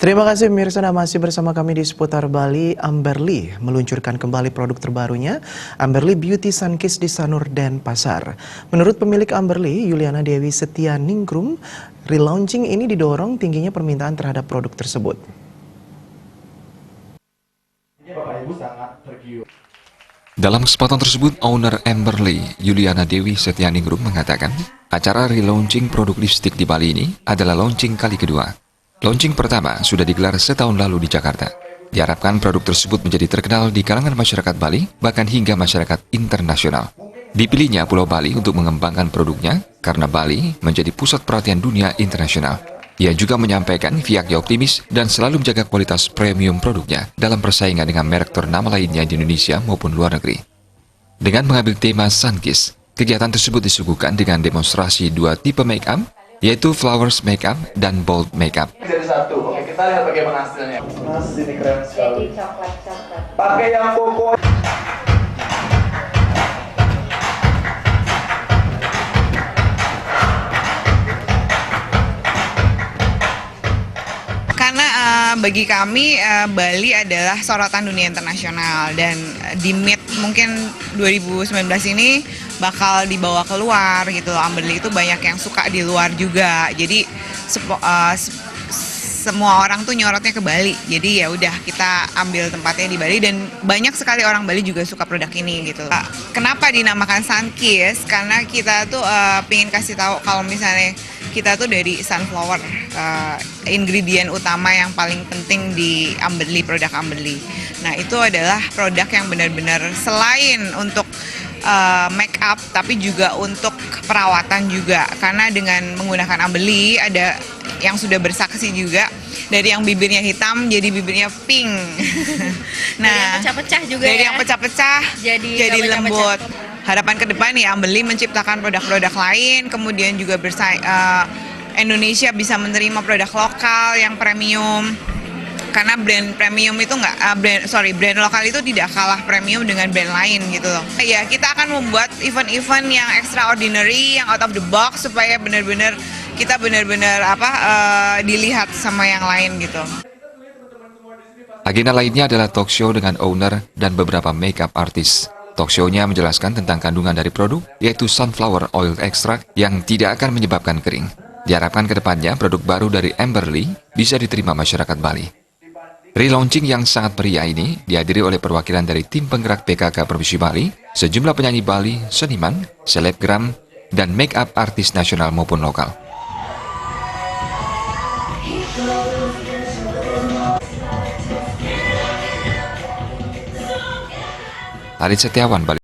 Terima kasih pemirsa, Anda masih bersama kami di seputar Bali. Amberly meluncurkan kembali produk terbarunya, Amberly Beauty Sun Kiss di Sanur Denpasar. Menurut pemilik Amberly, Yuliana Dewi Setianingrum, relaunching ini didorong tingginya permintaan terhadap produk tersebut. Dalam kesempatan tersebut, owner Amberly, Yuliana Dewi Setianingrum mengatakan, acara relaunching produk lipstik di Bali ini adalah launching kali kedua. Launching pertama sudah digelar setahun lalu di Jakarta. Diharapkan produk tersebut menjadi terkenal di kalangan masyarakat Bali, bahkan hingga masyarakat internasional. Dipilihnya Pulau Bali untuk mengembangkan produknya karena Bali menjadi pusat perhatian dunia internasional. Ia juga menyampaikan pihaknya optimis dan selalu menjaga kualitas premium produknya dalam persaingan dengan merek ternama lainnya di Indonesia maupun luar negeri. Dengan mengambil tema Sun Kiss, kegiatan tersebut disuguhkan dengan demonstrasi dua tipe make up, yaitu flowers makeup dan bold makeup. Jadi satu, oke, kita lihat bagaimana hasilnya. Mas, ini keren sekali. Jadi coklat. Pakai yang koko. Karena bagi kami Bali adalah sorotan dunia internasional dan di MIT mungkin 2019 ini bakal dibawa keluar gitu loh. Amberly itu banyak yang suka di luar juga. Jadi semua orang tuh nyorotnya ke Bali. Jadi ya udah kita ambil tempatnya di Bali dan banyak sekali orang Bali juga suka produk ini gitu. Kenapa dinamakan Sun Kiss? Karena kita tuh pengen kasih tahu kalau misalnya kita tuh dari sunflower, ingredient utama yang paling penting di Amberly, produk Amberly. Nah itu adalah produk yang benar-benar selain untuk make up, tapi juga untuk perawatan juga. Karena dengan menggunakan Amberly ada yang sudah bersaksi juga, dari yang bibirnya hitam jadi bibirnya pink. Nah, dari yang pecah-pecah juga dari ya. yang pecah-pecah jadi lembut. Harapan ke depan ya Amberly menciptakan produk-produk lain, kemudian juga Indonesia bisa menerima produk lokal yang premium. Karena brand premium itu brand lokal itu tidak kalah premium dengan brand lain gitu loh. Ya kita akan membuat event-event yang extraordinary, yang out of the box supaya benar-benar kita dilihat sama yang lain gitu. Agenda lainnya adalah talk show dengan owner dan beberapa makeup artis. Talk show-nya menjelaskan tentang kandungan dari produk, yaitu sunflower oil extract yang tidak akan menyebabkan kering. Diharapkan ke depannya produk baru dari Amberly bisa diterima masyarakat Bali. Relaunching yang sangat meriah ini dihadiri oleh perwakilan dari tim penggerak PKK Provinsi Bali, sejumlah penyanyi Bali, seniman, selebgram, dan make-up artis nasional maupun lokal. Arit Setiawan, Bali.